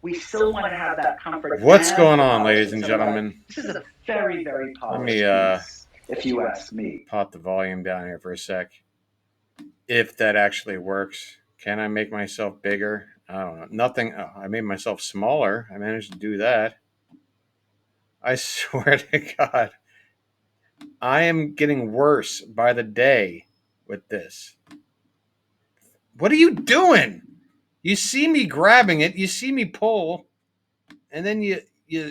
we still want to have that comfort. What's going on, ladies and gentlemen? This is a very, very Let polished me piece, if you ask me. pop the volume down here for a sec. If that actually works, can I make myself bigger? I don't know. Nothing. Oh, I made myself smaller. I managed to do that. I swear to God, I am getting worse by the day with this. What are you doing? You see me grabbing it, you see me pull, and then you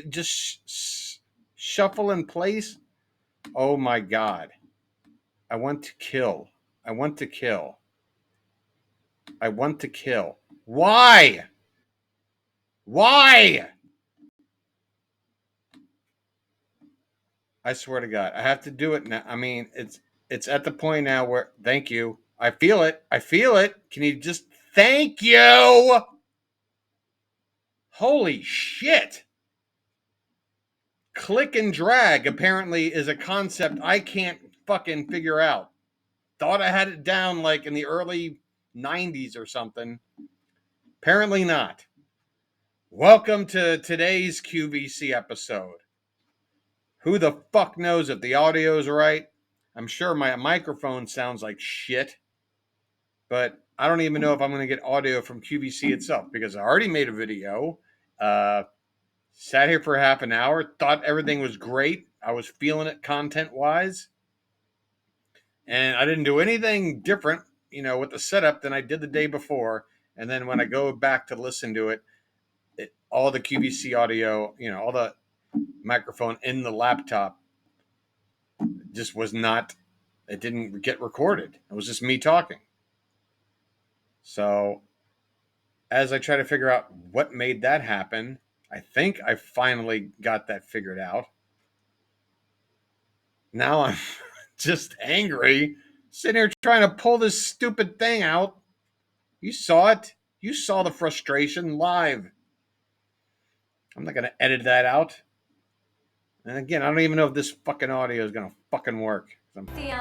just shuffle in place. Oh my God. I want to kill. I want to kill. I want to kill. Why? Why? I swear to God, I have to do it now. I mean, it's at the point now where thank you. I feel it. I feel it. Can you just thank you? Holy shit. Click and drag apparently is a concept I can't fucking figure out. Thought I had it down like in the early 90s or something. Apparently not. Welcome to today's QVC episode. Who the fuck knows if the audio's right? I'm sure my microphone sounds like shit, but I don't even know if I'm going to get audio from QVC itself because I already made a video. Sat here for half an hour, thought everything was great. I was feeling it content-wise, and I didn't do anything different, with the setup than I did the day before. And then when I go back to listen to it, all the QVC audio, all the microphone in the laptop just was not, it didn't get recorded. It was just me talking. So as I try to figure out what made that happen, I think I finally got that figured out. Now I'm just angry, sitting here trying to pull this stupid thing out. You saw it. You saw the frustration live. I'm not going to edit that out. And again, I don't even know if this fucking audio is going to fucking work. The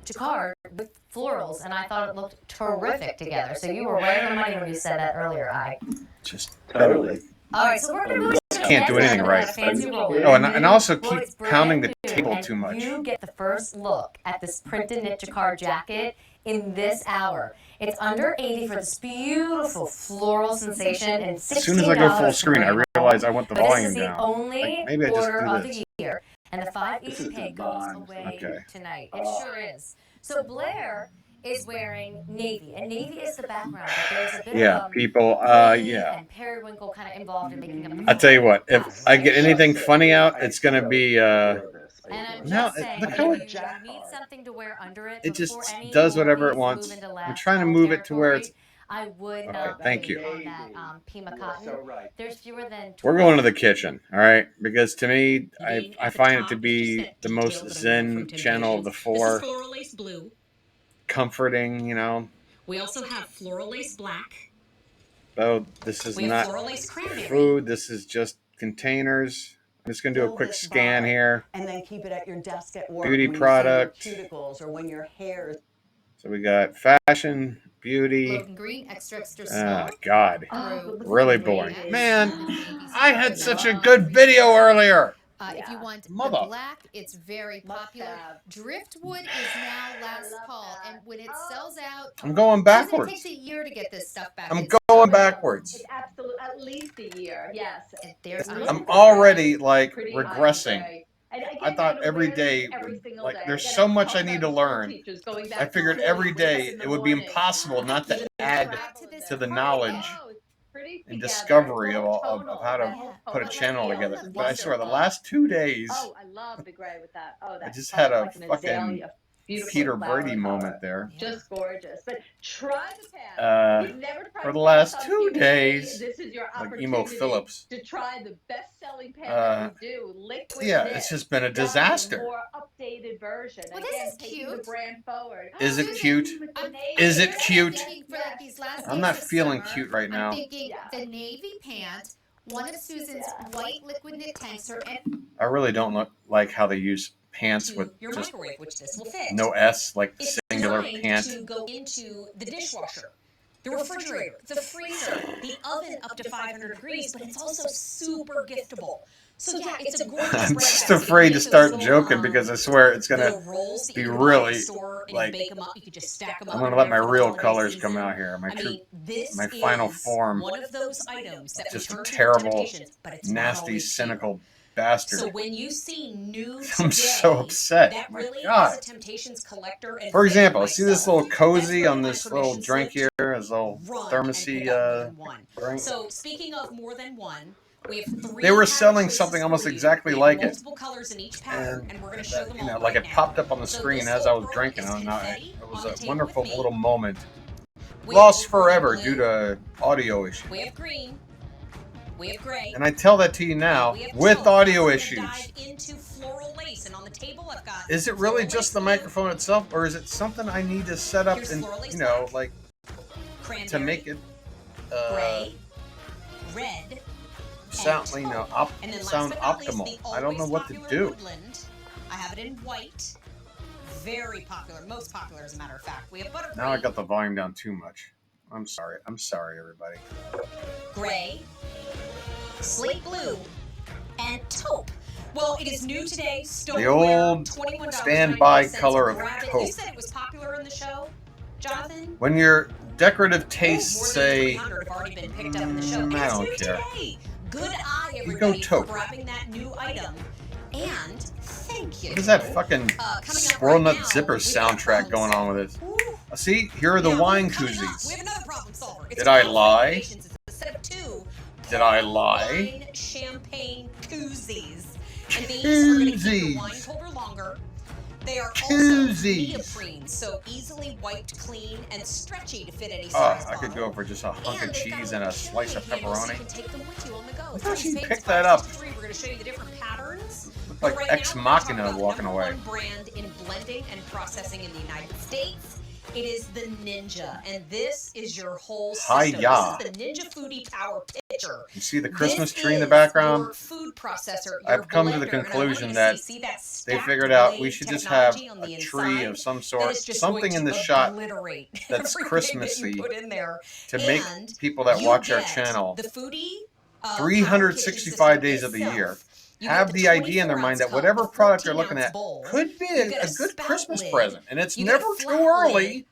jacquard with florals, and I thought it looked terrific together. So you were right on the money when you said that earlier, I. Just Totally. All right, so we're going to move. Can't do anything right. Oh, and also keep pounding the table too much. You get the first look at this printed knit jacquard jacket in this hour. It's under 80 for this beautiful floral sensation, and $16 as soon as I go full screen, I realize I want the volume down. This is the only maybe I just order do of this. the year, and the 5 easy pay goes away tonight. It sure is. So Blair is wearing navy, and navy is the background, but there's a bit of people, and periwinkle kind of involved in making up the I tell you what, if I get anything funny out, it's gonna be and I'm just saying, look if how you need something to wear under it, it just does whatever it wants. I'm trying to move it to where it's. I would not thank you. on that Pima cotton. So right. There's fewer than 12. We're going to the kitchen, all right? Because to me, I find it to be the most zen channel of the four. This is floral lace blue. Comforting, We also have floral lace black. Oh, this is not food. This is just containers. I'm just going to do a quick scan here. And then keep it at your desk at work. Beauty product. Cuticles or when your hair. So we got fashion, beauty. Logan green, extra small. God. Really boring. Man, I had such a good video earlier. If you want the black, it's very popular. Driftwood is now last call, and when it sells out, I'm going backwards. It takes a year to get this stuff back. I'm going backwards. It's absolutely at least a year. Yes. I'm already regressing. I thought every day, there's so much I need to learn. I figured every day it would be impossible not to add to the knowledge and discovery of how to put a channel together. But I swear, the last 2 days, Oh, I love the gray with that. Oh, I just had a fucking Peter Brady moment there. Just gorgeous. But try the pad. You've never tried for the last 2 QVC. days, This is your like opportunity Emo Phillips. to try the best-selling pad that we do. Liquid Yeah, knit. it's just been a Done in disaster. More updated version. Well, Again, this is taking cute. The brand forward. Is it cute? Is it cute? I'm not feeling cute right now. I'm thinking the navy pant, one of Susan's white liquid knit tanks, and I really don't like how they use pants with your just microwave, which this will fit. no S, like It's singular designed pant. to go into the dishwasher. the refrigerator, the freezer, the oven up to 500 degrees, but it's also super giftable. So yeah, it's a gorgeous I'm bread just basket. afraid You to get those start little, joking because I swear it's gonna little rolls that be you can buy at the really store and like. you bake them up. You could just stack them up. I'm gonna and let my whatever for the real holiday colors season. come out here. My I true, mean, this my final is form. one of those items that we Just a turn to for terrible, temptations, but it's not nasty, always cheap. cynical bastard. So when you see new today, I'm so upset. that My really God. is a Temptations collector. And For fan example, see this myself. little cozy That's on where this my little permission drink slip here, this little run thermosy and pick up more than one. drink. So speaking of more than one, we have 3 They were pattern selling choices something almost for you. exactly We have like it. multiple colors in each pattern, and we're going to show them all like right it now. popped up on the So screen this as I was whole drinking, part is and confetti it on was the a table wonderful with me. little moment. We Lost have blue, forever due to audio issues. We have green. We have gray. And I tell that to you now We have with taupe. audio We're gonna issues. dive into floral lace, and on the table I've got Is it really floral just the lace blue. microphone itself, or is it something I need to set up Here's and floral lace black, like cranberry, to make it gray, red, sound and and then sound last but not least, optimal? the I don't know always what to popular do. woodland. I have it in white. Very popular, most popular as a matter of fact. We have buttercream. Now I got the volume down too much. I'm sorry, everybody. Gray, slate blue, and taupe. Well, it is new today. The old standby color of taupe. You said it was popular in the show, Jonathan? When your decorative tastes More than say, 300 have already been picked up in the show. I It's don't new care. today. Good eye, You go everybody, for taupe. grabbing that new item. And thank you. What is that fucking Squirrel right Nut now, Zipper we've got soundtrack going on with it? Ooh. See, here are the Now, wine coming up, koozies. we have another problem solver. It's Did I Alpha lie? Innovations. It's a set of 2 Did I lie? wine champagne koozies. And these are going to keep your wine Koozies. colder longer. They are Koozies. also neoprene, so easily wiped clean and stretchy to fit any size I could bottle. go for just a hunk of And they've got cheese a and a little slice of carrying handle so you pepperoni. can take them with you on the go. I thought she Today's picked Paints that up. 563, we're going to show you the different patterns. Looked But like right Ex now, we're gonna talk Machina about the walking number away. 1 brand in blending and processing in the United States. It is the Ninja, and this is your whole system. Hi-ya. This is the Ninja Foodie Power Pitcher. You see the Christmas This tree in the is background? Your food processor, your I've come to the blender, and I want conclusion you to that see that they stacked figured out we blade should just have technology on a the tree inside of some that sort, is just something going in the to shot obliterate that's everything Christmassy that you put in there. to make And people that you watch our get channel the Foodie 365 days of the year have the idea in their mind that whatever product they're looking at could be a good Christmas present. And it's never too early.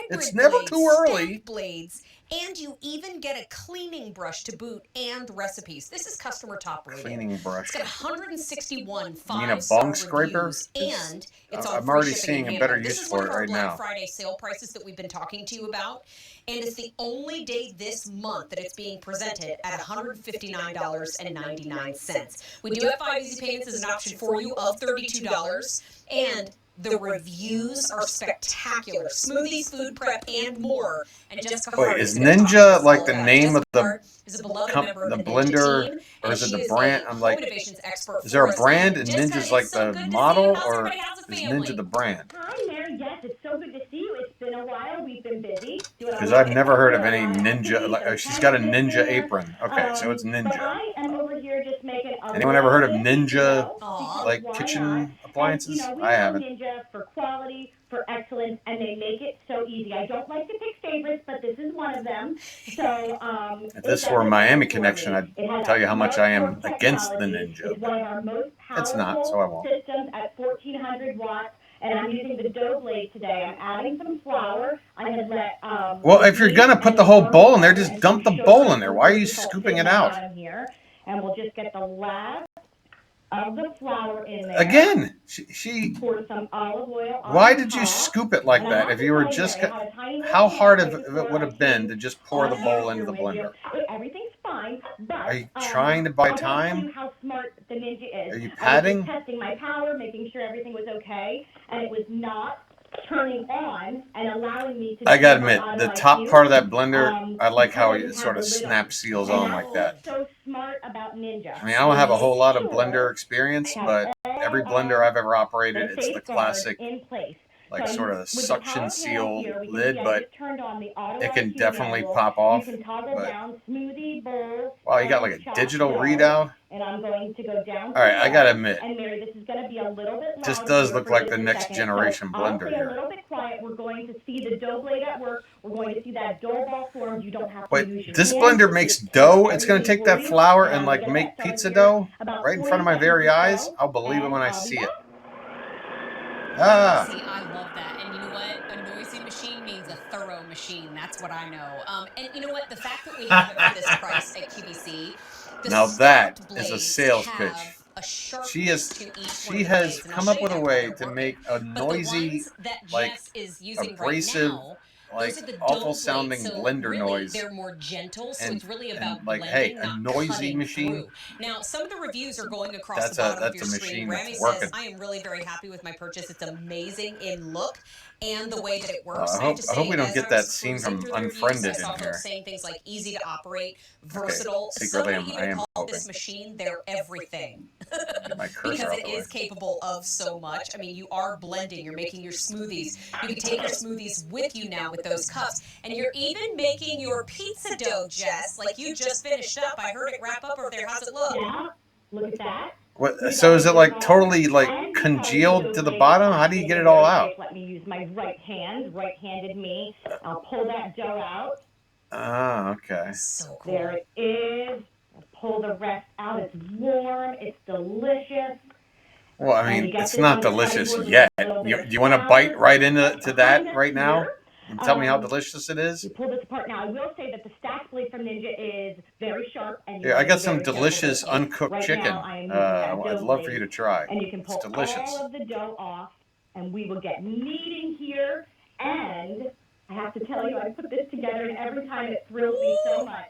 It's never too early. Blades, and you even get a cleaning brush to boot and recipes. This is customer top rated. Cleaning brush. It's got 161 You mean a five-star bong scraper? reviews, and it's on I'm free already shipping seeing and a better handling. use This is for one it of our right Black now. Friday sale prices that we've been talking to you about, and it's the only day this month that it's being presented at $159.99. We do have 5 easy payments as an option for you of $32, and the reviews are spectacular. Smoothies, food prep, and more. And Jessica Wait, Hart is gonna talk to Ninja us like all the about it. name of Jessica the Hart is a beloved member of the the Ninja blender, team, or and is it she the is brand? a I'm home like, innovations expert is there for a us. brand and Jessica, Ninja's it's like so the good to see you. model, How's or everybody? How's the is family? Ninja the brand? Hi, Mary. Yes, it's so good to see you. It's been a while. We've been busy. Because I've never heard of any ninja. Like, she's got a ninja apron. Okay, so it's But ninja. I am over here just making a Anyone ever heard of list, ninja, Aw. like why kitchen not? appliances? And, we I know haven't. Ninja for quality, for excellence, and they make it so easy. I don't like to pick favorites, but this is one of them. So, If this were a Miami connection, I'd tell you how much I am against the Ninja. It's one of our most It's not, so I powerful won't. systems at 1,400 watts. And I'm using the dough blade today. I'm adding some flour. I had let Well, if you're gonna put the whole bowl in there, just dump the bowl in there. Why are you scooping it out? Here, and we'll just get the last of the flour in there. Again, she Pour some olive oil on why did you top. scoop it like And I that? have If to you were tell you, just, Mary, I had a tiny little how hard pan of right it before would I have been came to just pour the on bowl air into the with you. blender? Everything's fine, but Are you trying to buy I want to tell time? you how smart the Ninja is. Are you I was padding? just testing my power, making sure everything was okay, and it was not turning on and allowing me to. I gotta do my admit, the auto top IQ. part of that blender, I like Because how I it didn't sort have of the lid snap on. seals And on that's like that. what's so smart about Ninja. I mean, I don't have a whole lot of Sure. blender experience, but every blender I've ever operated, The it's the safeguards classic, in place. like So sort of with the suction power seal panel here, we can lid, see I but just turned on the auto it can IQ definitely manual. pop off. You can toggle But down smoothie, bowl, wow, you got like and a chop digital dough. readout. And I'm going to go down to All right, I gotta low. admit, And Mary, this is going to be a little bit louder this does here look for like just the a next second. generation So I'll blender stay a here. little bit quiet. We're going to see the dough blade at work. We're going to see that dough ball formed. You don't have to Wait, use your this hands. blender makes dough? It's gonna take that flour and like make pizza dough right in front of my very eyes? I'll believe it when I see it. Ah. See, I love that. And you know what? A noisy machine means a thorough machine. That's what I know. And you know what? The fact that we have it for this price at QVC, the Now that stacked is a blades sales have pitch. a She sharpness to each one of she the has blades. And I'll come show up you with a that way while they're to working. make a But the noisy, ones that like Jess is using right abrasive, now, like those are the awful dull blades. sounding So blender really, noise. they're more gentle. So And it's really about like, hey, blending, a not noisy cutting machine. through. Now, some of the reviews are going across That's the bottom of a your screen. machine Rami that's says, working. I am really very happy with my purchase. It's amazing in look and the way that it I works. I have to hope say, we don't as get I that was scene cruising from through the reviews, I Unfriended saw in folks here. saying things like easy to operate, Okay, versatile. secretly Somebody I even am called hoping. this machine their everything. Get my cursor Because out it the way. is capable of so much. I mean, you are blending, you're making your smoothies. You can take your smoothies with you now with those cups. And you're even making your pizza dough, Jess, like you just finished up. I heard it wrap up over there. How's it look? Yeah, look at that. What? So is it like totally like congealed to the bottom? How do you get it all out? Let me use my right hand, right-handed me. I'll pull that dough out. Ah, okay. So cool. There it is. I'll pull the rest out. It's warm. It's delicious. Well, I mean, it's not delicious yet. Do you want to bite right into that right now? And tell me how delicious it is? You pull this apart. Now, I will say that the stacked blade from Ninja is very sharp. And Yeah, I got some delicious uncooked chicken. I'd love for you to try. And you can pull it's delicious. all of the dough off, and we will get kneading here. And I have to tell you, I put this together, and every time it thrills me so much.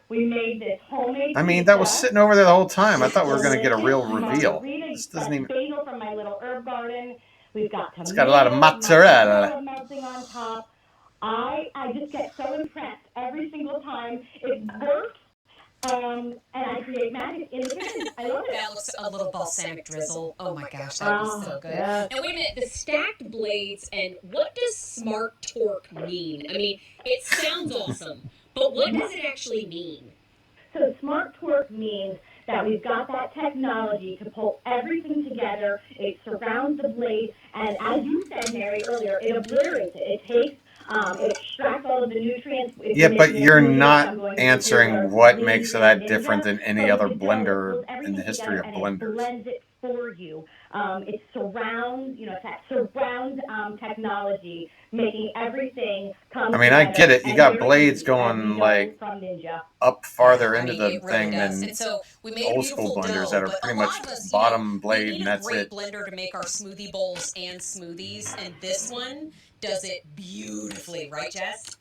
We made this homemade I mean, that was pizza. sitting over there the whole time. I thought we were going to get a real reveal. This doesn't even... Basil from my little herb garden. We've got tomatoes. It's got a lot of mozzarella. Melting on top. I just get so impressed every single time. It works, and I create magic in the kitchen. I love it. That looks a little balsamic drizzle. Oh my gosh, that would be so good. Yeah. Now wait a minute, the stacked blades, and what does smart torque mean? I mean, it sounds awesome, but what does it actually mean? So smart torque means that we've got that technology to pull everything together. It surrounds the blade, and as you said, Mary, earlier, it obliterates it. It takes, it extracts all of the nutrients. Yeah, but you're not answering what makes that different than any other blender in the history of blenders. It blends it for you. It's surround, it's that surround technology, making everything come together. I mean, I get it. You got blades going like from Ninja. up farther into the Really thing does. than And so we made old school blenders that are but pretty a lot much of us, bottom blade we need and that's a great it. blender to make our smoothie bowls and smoothies, and this one does it beautifully, right, Jess?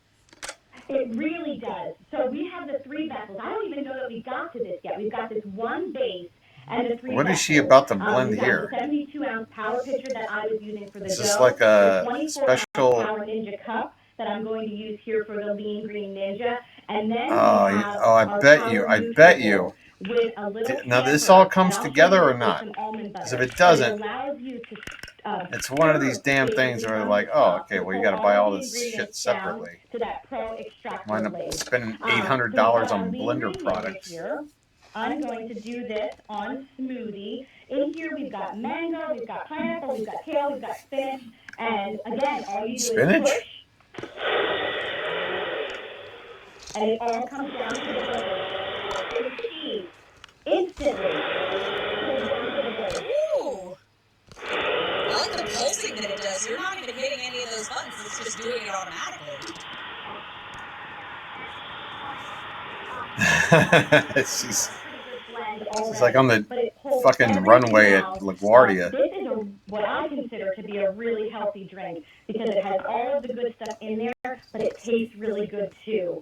It really does. So we have the 3 vessels. I don't even know that we got to this yet. We've got this one base and the 3 What vessels. is she about to blend we've got here? The 72-ounce power pitcher that I was using for the Is dough. this like a 24-ounce special... Power Ninja cup that I'm going to use here for the Lean Green Ninja. And then I bet you. With a little now this all comes together or not? Because if it doesn't, it allows you to it's one of these damn things where they're like, oh, okay, well, you got to buy all this shit separately. Wind up spending $800 on blender products. I'm going to do this on smoothie. In here, we've got mango, we've got pineapple, we've got kale, we've got spinach. And again, all you do is push. And it all comes down to the blender. The cheese instantly goes down to the blender. Ooh. I like the pulsing that it does. You're not even hitting any of those buttons. It's just doing it automatically. She's like on the fucking runway at LaGuardia. This is what I consider to be a really healthy drink because it has all of the good stuff in there, but it tastes really good too.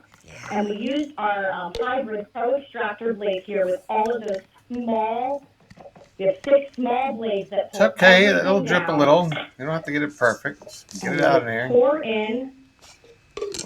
And we used our hybrid Pro Extractor blade here with all of those small. We have 6 small blades that pull. It's okay. It'll drip a little. You don't have to get it perfect. Just get it out of there. Pour in.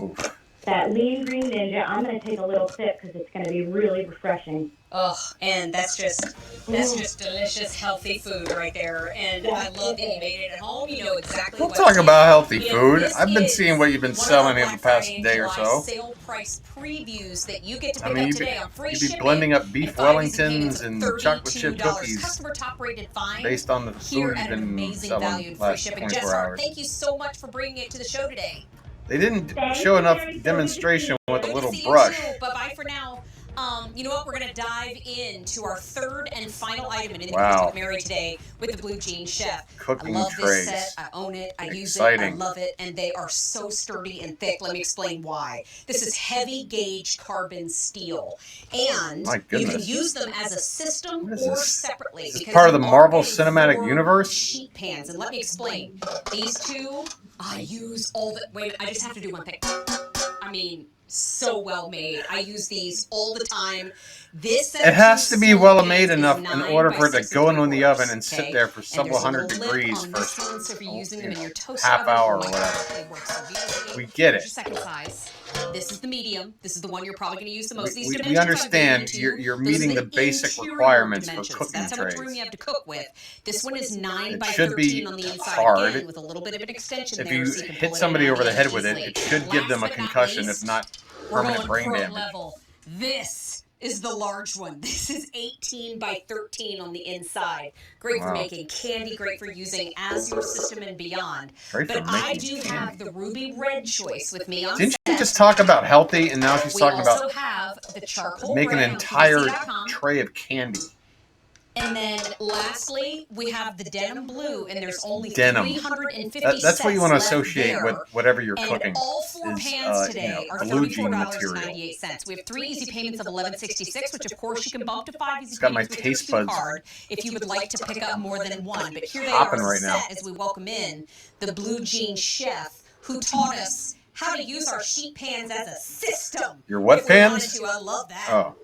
Oof. that Lean Green Ninja. I'm going to take a little sip because it's going to be really refreshing. Oh, and that's just delicious, healthy food right there. And I love that you made it at home. You know exactly We'll what's talk in about it. healthy You know, food. this I've been is seeing what you've been one of our selling in the Black past Friday and day or July so. sale price previews that you get to I pick mean, up you'd today on free be shipping. blending up beef and 5 easy payments Wellingtons of and chocolate chip $32. cookies Customer top rated find based on the here food you've at an been amazing value selling and free last shipping. 24 Jess Hart, hours. thank you so much for bringing it to the show today. They didn't Thank show you, enough Mary. So demonstration with a Good little to see brush. you too. Bye-bye for now. You know what? We're going to dive into our third and final item in the Wow. with Mary today with the Blue Jean Chef. Cooking I love trays. this set. I own it. I use it. Exciting. I love it. And they are so sturdy and thick. Let me explain why. This is heavy gauge carbon steel. And My you can goodness. use them as a system What is or this? separately. Is this because part of the you are Marvel getting Cinematic 4 Universe? sheet pans. And let me explain. These two, I use all the... Wait, I just have to do one thing. I mean, so well made. I use these all the time. This It has to be well made enough in order for it to go in the oven and sit there for several hundred degrees for half hour or whatever. We get it. Second size. This is the medium. This is the one you're probably going to use the most. These We dimensions understand you're meeting the basic requirements for cooking That's how much room trays. you have to cook with. This one is 9 It by should 13 be on the inside hard. again with a little bit of an extension If there. you So you can hit pull somebody it in over the and head out with it, easily. it should give them a Last but not concussion, least, if not we're permanent going brain pro damage. level. This is the large one. This is 18 by 13 on the inside. Great for making candy, great for using as your system and beyond. Great for But I making do candy. have the ruby red choice with me on Didn't set. you just talk about healthy, and now she's We talking also about have the charcoal make an red on entire QVC.com. tray of candy? And then lastly, we have the denim blue, and there's only Denim. 350 That's what you want to sets left associate there. with whatever you're And cooking. all 4 is pans today are blue jean material. $34.98. We have 3 easy payments of $11.66, which of course you can bump to 5 easy It's got my payments with your taste food buds card if you would like to pick up more than one. But here they popping are right now. set as we welcome in the Blue Jean Chef who taught us how to use our sheet pans as a system. Your what if we pans? wanted to. I love that. Oh.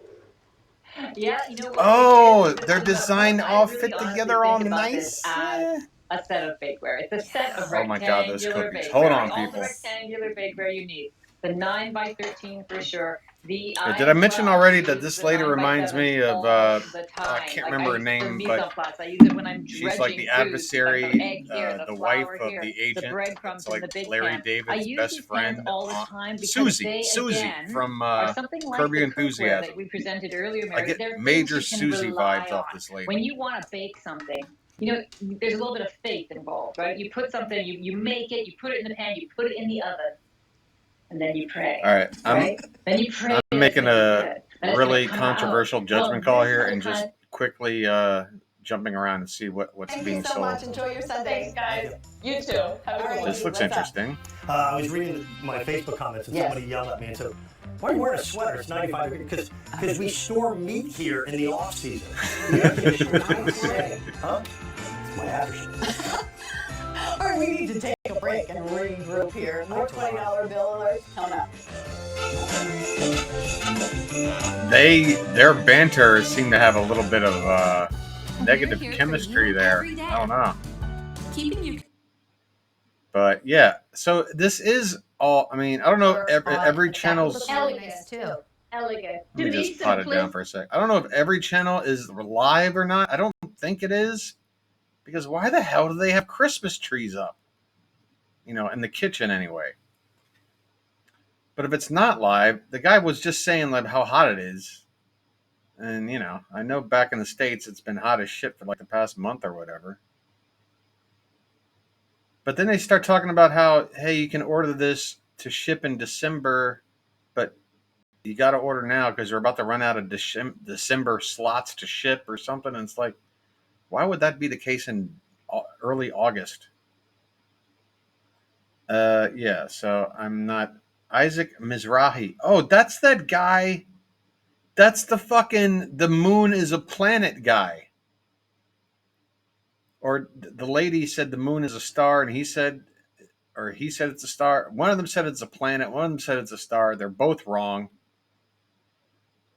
Yeah, you know what? Oh, they're designed all fit together all nice. A set of bakeware. It's a set of Oh my God, those rectangular cookies. bakeware. Hold on, All the people. rectangular bakeware you need. The 9 by 13 for sure. Did I mention already that this lady reminds me of, I can't remember her name, but I use it when I'm she's like the adversary, the wife of the agent. It's like Larry David's best friend, Susie from Curb Your Enthusiasm. That we presented earlier, I Mary. get major Susie vibes off this lady. When you want to bake something, you know, there's a little bit of faith involved, right? You put something, you make it, you put it in the pan, you put it in the oven, and then you pray. All right, then you pray. I'm making a really controversial judgment call here and just quickly jumping around and see what's being sold. Thank you so much. Enjoy your Sunday. Thanks, guys. You too. Have a good one. This looks interesting. I was reading my Facebook comments and somebody yelled at me and said, "Why are you wearing a sweater? It's 95 degrees." Because we store meat here in the off season. The air conditioner is on today. Huh? It's my aftershave. All right, we need to take a break and regroup here. More $20 bill alerts coming up. Their banter seemed to have a little bit of negative chemistry there. I don't know. Keeping you. But yeah, so this is all. I mean, I don't know if every channel's. Really nice too. Elegant. Let me just pot it down for a sec. I don't know if every channel is live or not. I don't think it is, because why the hell do they have Christmas trees up? You know, in the kitchen anyway. But if it's not live, the guy was just saying like how hot it is. And, you know, I know back in the States it's been hot as shit for like the past month or whatever. But then they start talking about how, hey, you can order this to ship in December, but you got to order now because we're about to run out of December slots to ship or something. And it's like, why would that be the case in early August? Yeah, so I'm not... Isaac Mizrahi. Oh, that's that guy. That's the fucking the moon is a planet guy. Or the lady said the moon is a star, and he said it's a star. One of them said it's a planet. One of them said it's a star. They're both wrong.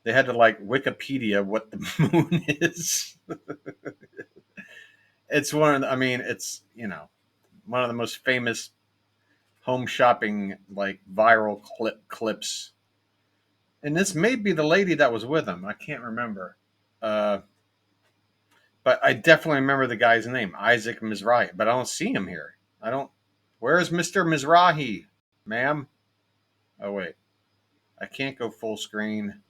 They had to like Wikipedia what the moon is. It's one of the, I mean, it's, you know, one of the most famous home shopping like viral clips. And this may be the lady that was with him. I can't remember. But I definitely remember the guy's name, Isaac Mizrahi. But I don't see him here. I don't. Where's Mr. Mizrahi, ma'am? Oh, wait. I can't go full screen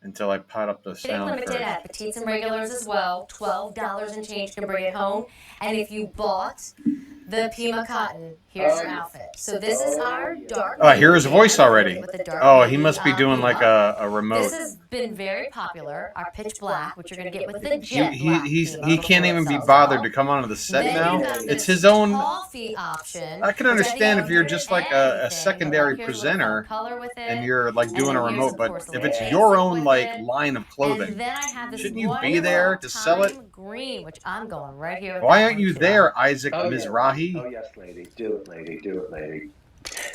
until I pot up the sound Limited first. at petites and regulars as well. $12 and change can bring it home. And if you bought the Pima cotton, here's your outfit. So this is our dark. Oh, I hear his voice already. Oh, he navy, must be doing like a remote. This has been very popular. Our pitch black, which you're going to get with the jet He can't even be bothered to come onto the set now. It's his own. Coffee option. I can understand if you're just like a secondary presenter and you're like doing a remote, but if it's your own like line of clothing, shouldn't you be there to sell it? Green, which I'm going right here. Why aren't you there, Isaac Mizrahi? Oh yes, lady. Do it, lady. Do it, lady.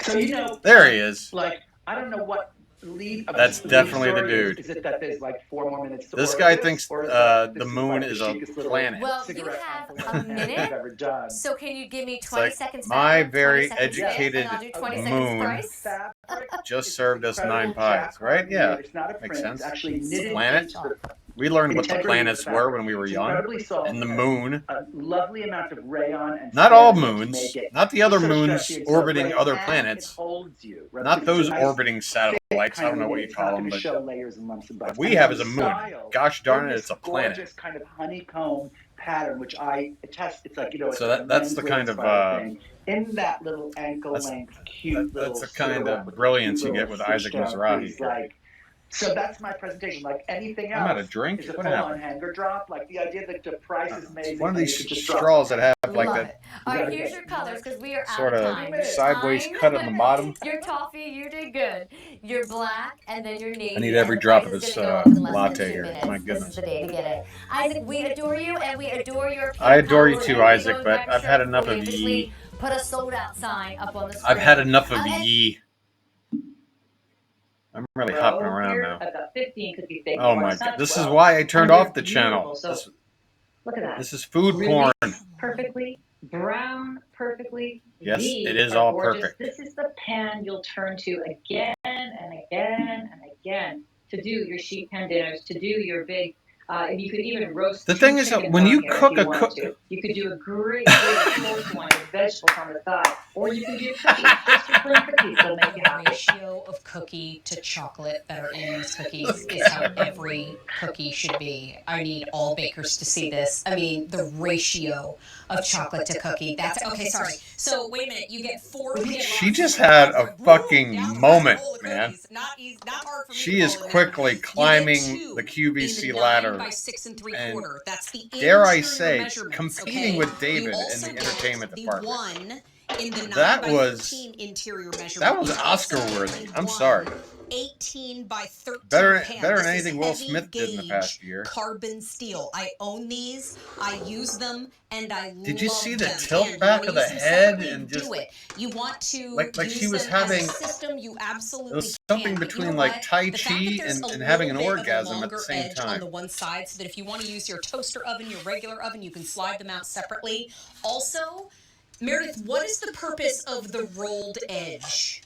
So you know, there he is. Like I don't know what lead. That's definitely the dude. Is it that there's like 4 more minutes? This guy thinks the moon is a planet. Well, you have a minute. So can you give me 20 seconds? My very educated moon just served us 9 pies, right? Yeah, makes sense. It's a planet. We learned what the planets were when we were young, and the moon. A lovely amount of rayon and not all moons, not the other moons orbiting other planets, not those orbiting satellites. I don't know what you call them, but we have is a moon. Gosh darn it, it's a planet. Gorgeous kind of honeycomb pattern, which I attest. It's like so that's the kind of in that little ankle length, cute. That's the kind of brilliance you get with Isaac Mizrahi. So that's my presentation. Like anything else, I'm out of drink. Is a full-on hanger drop. Like the idea that the price is amazing. One of these straws that have like that. All right, here's your colors because we are sort out of time. of sideways cut on the bottom. Your toffee, you did good. Your black, and then your navy. I need every drop of this latte here. My goodness. This is the day to get it. Isaac, we adore you, and we adore your. I adore you too, Isaac, but I've had enough of ye. Put a sold out sign up on the screen. I've had enough of ye. I'm really hopping around now. Oh my god! This is why I turned off the channel. Look at that. This is food porn. Perfectly brown, perfectly. Yes, it is all perfect. This is the pan you'll turn to again and again and again to do your sheet pan dinners, to do your big. And you could even roast. The thing is that when you cook a you could do a great cold one with vegetables on the side, or you can do cookies. Just your plain cookies will make you happy. The ratio of cookie to chocolate that are in these cookies is how every cookie should be. I need all bakers to see this. I mean, the ratio of chocolate to cookie. That's okay. Sorry. So wait a minute. You get 4. She just had a fucking moment, man. Not hard for me. She is quickly climbing the QVC ladder. By 6 3/4. That's the dare I say, competing with David in the entertainment department. That was interior measurement. That was Oscar worthy. I'm sorry. 18 by 13 better pan. than anything Will Smith did in the past year. Carbon steel. I own these. I use them, and I love Did you see the them. tilt And back of the head separately, and just do it? You want to like she was having as a system, you absolutely it was something can. between You know like what? Tai The Chi fact that there's and a having an little bit of a orgasm at the longer same edge time. on the one side, so that if you want to use your toaster oven, your regular oven, you can slide them out separately. Also, Meredith, what is the purpose of the rolled edge?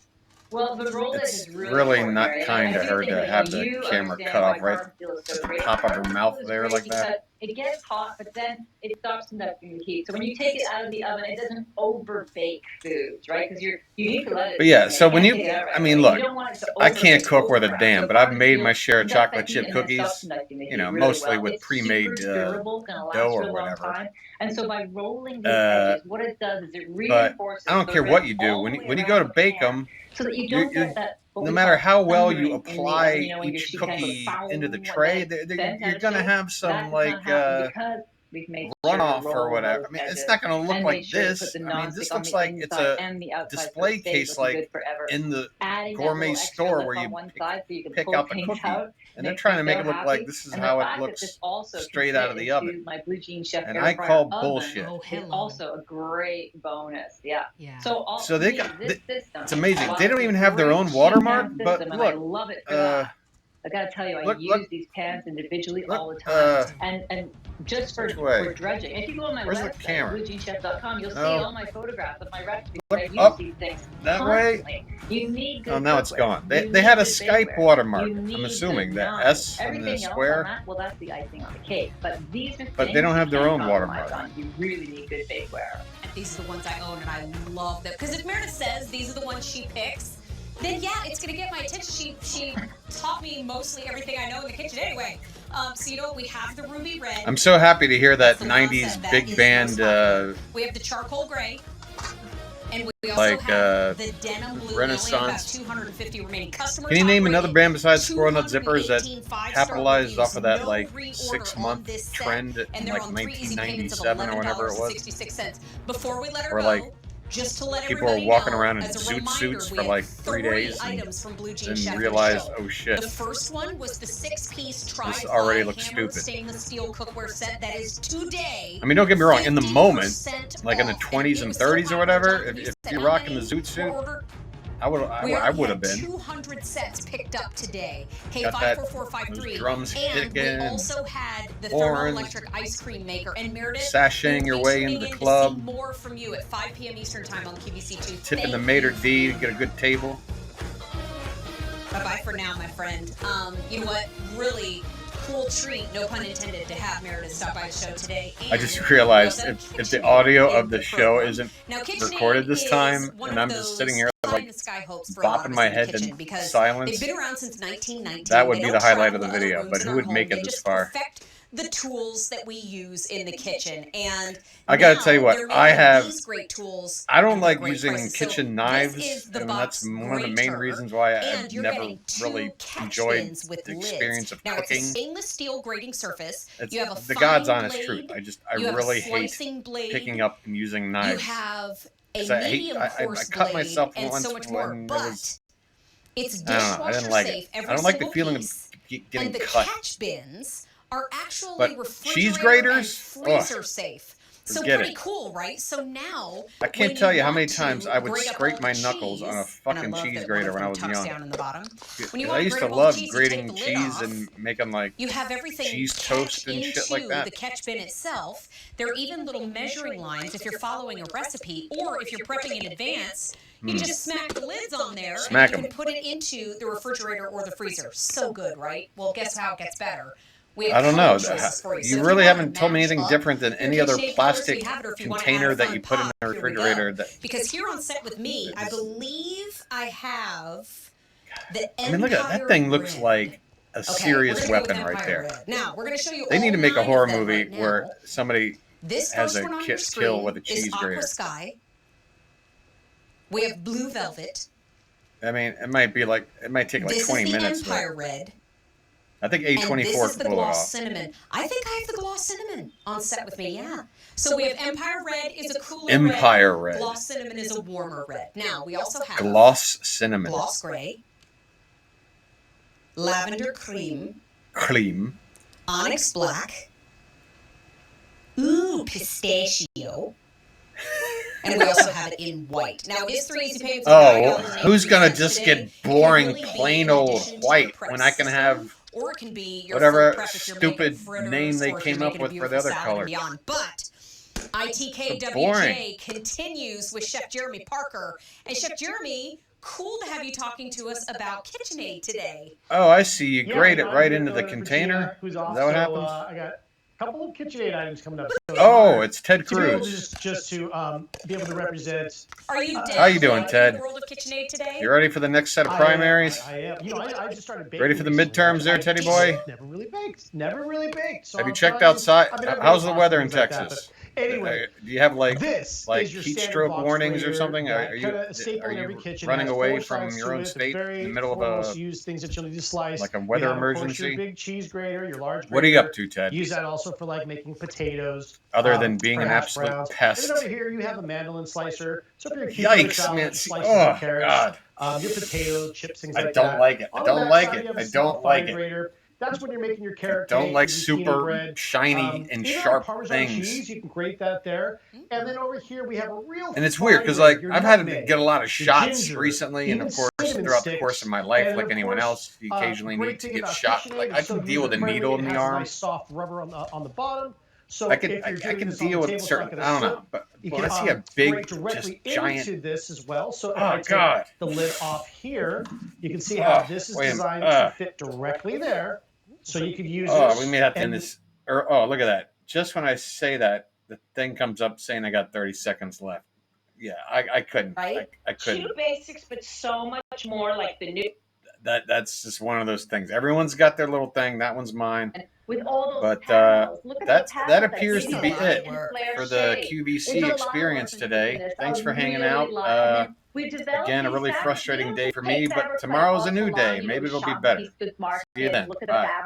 Well, the rolled edge It's is really not kind of her to have the camera cut off right at the top of her mouth there like that. It gets hot, but then it stops conducting the heat. So when you take it out of the oven, it doesn't over bake foods, right? Because you need to let it. But yeah, so when you, I mean, look, I can't cook worth a overfry. damn, So but I've part made of my it share of is chocolate that chip heat and then cookies, stops conducting the you know, heat really mostly well. with It's pre-made super durable, gonna last dough for or a long whatever. time. And so by rolling these edges, what it does is it But reinforces. I don't care what you do. When you go to bake them, so that you don't get that. no matter how well you apply each cookie into the tray, you're gonna have some like runoff or whatever. I mean, it's not gonna look like this. I mean, this looks like it's a display case, like in the gourmet store where you pick out the cookie, and they're trying to make it look like this is how it looks straight out of the oven. And I call bullshit. It's also a great bonus. Yeah. So they got. It's amazing. They don't even have their own watermark, but look. I gotta tell you, I Look, use look. these pans individually Look, all the time, and just which way? for dredging. If you go on my Where's the website, camera? bluejeanchef.com, you'll see No. all my photographs of my recipes. Look I use up these things that way. constantly. You need good Oh, now it's cookware. gone. You They need had a good Skype bakeware. watermark. You I'm need assuming good the knives. S and the Everything else on square. that, well, that's the icing on the cake. But these are But things they don't have you their can't own compromise watermark. on. You really need good bakeware. These are the ones I own, and I love them. Because if Meredith says these are the ones she picks, then yeah, it's going to get my attention. She taught me mostly everything I know in the kitchen anyway. So you know what? We have the ruby red. I'm so happy to hear that That's the one on 90s set. That big is band, most popular. We have the charcoal gray. And we also like have the denim blue. Renaissance. We only have about 250 remaining. Customer Can you name top another rated, band besides Squirrel Nut Zippers that 218 five-star capitalized off of that reviews, like no reorder 6 on month this set, trend in and they're like on 3 easy payments of 1997 or whenever it was? $11.66. Before we let her Or go, like just to let people were everybody walking know, around in as a zoot reminder, suits we for had like 3 days items from Blue Jean and Chef realized, show. oh shit, The first one was the 6-piece this already tri-ply looks hammered stupid. stainless steel cookware set that is today. I mean, don't get me wrong, in the moment, 50% like in the off. 20s and it was so 30s or popular, whatever, Jonathan, if said, you're how rocking the many zoot suit, were ordered? I would We have been. 200 sets picked up today. Hey, Got that, 54453. those drums And we kicking, also had the horns, thermoelectric ice cream maker. And Meredith, sashaying your we'll be way tuning into the in club, to see more from you at 5 p.m. Eastern Time on QVC2. tipping the Thank maitre you. d' to get a good table. Bye-bye for now, my friend. You know what? Really cool treat, no pun intended, to have Meredith stop by the show today. And I just realized we also have if the KitchenAid audio in of the show program. isn't Now, KitchenAid recorded this is time, one and of I'm just those sitting here like pie-in-the-sky hopes for a lot bopping of my us in the head kitchen to because silence, they've been around since 1919. that would They be don't the highlight travel of the to other video. rooms But in who our would home. make it They this just far? perfect the tools that we use in the kitchen. And I gotta tell you what, they're I making have. these great tools. I don't at like great using prices. kitchen So knives, this is the and that's box one of the main grater, reasons why and I've you're never getting 2 really catch enjoyed bins with the lids. experience of Now, it's a cooking. stainless steel grating surface. It's You have a the fine God's honest blade. truth. I You have really a hate slicing blade. picking up and using You knives. have a 'Cause I hate. medium I coarse cut blade myself and once so much more. when it But was. it's I don't know. I dishwasher didn't like safe. it. Every I don't like the single feeling piece. of getting And the cut. catch bins are actually But refrigerator cheese and graters, freezer safe. So forget pretty it. cool, right? So now I can't when tell you how want many to times I would grate up scrape all my the knuckles on a cheese, and I fucking love cheese that grater one when I of was them tucks young. down in the bottom. When you I want to used grate to up all the love cheese, you take grating the lid cheese off. and making like You have everything cheese packed toast and into shit like that. the catch bin itself. There are even little measuring lines if you're following a recipe, or if you're prepping in advance, you just smack the lids on there Smack and you 'em. can put it into the refrigerator or the freezer. So good, right? Well, guess how it gets better? We I have don't know. color choices for you. So You if really you wanna haven't told me match anything up different than your any other KitchenAid colors, we plastic have it, or if you wanna add container a that fun you put in pop, the here we refrigerator. go. That Because here on set with me, I believe I have the I mean, look at that thing. Looks like a serious weapon right there. Now, we're going to show you They need to make a all 9 horror of them movie right now. where somebody This has first a one on your kill screen with a is cheese Aqua grater. Sky. We have Blue Velvet. I mean, it might take like This 20 is the minutes. Empire Red. I think And this A24 is can the pull it gloss off. cinnamon. I think I have the gloss cinnamon on set with me, yeah. So we have Empire Red is a cooler Empire Red. Gloss cinnamon is a warmer red. Now, we also have Gloss cinnamon. Gloss Gray, Lavender Cream, Cream. Onyx Black, ooh, Pistachio, and we also have it in white. Now, it is 3 easy payments. Oh, who's gonna just get boring, plain old white when I can have or it can be your whatever full prep if you're stupid making fritters, name they or if came you're up making a with for the beautiful other salad color? and beyond. But So boring. ITKWJ continues with Chef Jeremy Parker. And Chef Jeremy, cool to have you talking to us about KitchenAid today. Oh, I see. You Yeah, grate you it know, right I'm into the gonna go to container. who's Is off, that what so, happens? I got a couple of KitchenAid items coming up. So Oh, it's Ted to be able to Cruz. just to be able to represent. Are you down How you doing, in Ted? the world of KitchenAid today? You ready for the next set of primaries? I am. You know, I just started baking. Ready for the recently. midterms there, Teddy boy? Never really baked. Never really baked. So Have you I'm checked trying- outside? I mean, I've How's done the weather in things like that, Texas? but anyway, Do you have like this like is your heat standard stroke box warnings or grater something? that Are kinda a staple in every kitchen. running It has away 4 from sides your to own it. It's state in very the middle of formal, a use things that you'll need to slice. like a weather You have, of course, emergency? your big cheese grater, your large grater. What are you up to, Ted? Use that also for like making potatoes. Other than being for an hash absolute browns. pest. And then over here you have a mandolin slicer. So if you're a Yikes, man! slicing Oh carrots, God! your potato chips, things I like don't that. like it. I On the don't back like side, it. you have a I small don't like fine it. grater. That's when you're making your carrot Don't cake, like your zucchini super bread. shiny and Even sharp Parmesan things. cheese, you can grate that there. And then over here we have a real And it's weird because, fine like, rib, your I've had to nutmeg, get a lot of the shots ginger, recently, and even of course, cinnamon throughout the course sticks. of my life, And like of anyone course, else, you occasionally great need to thing get about shot. KitchenAid Like, is I so can deal with a user-friendly. needle It in the has a arm. nice soft rubber on the bottom. So I if you're can doing this on deal the with table, it's certain. not going I to don't slip. know, but You when can I see a grate big, directly just giant. into this as well. So if Oh I take God! the lid off here, you can see how this is Wait a designed minute. to fit directly there. So you could use Oh, this. we may have to end and this. Or oh, look at that! Just when I say that, the thing comes up saying I got 30 seconds left. Yeah, I couldn't. Right? I couldn't. Two basics, but so much more like the new. That's just one of those things. Everyone's got their little thing. That one's mine. With all those But panels. Look at the that panels. appears to be it for the QVC experience today. Thanks for hanging out. Again, a really frustrating day for me, but tomorrow's a new day. Maybe it'll be better. See you then. Bye.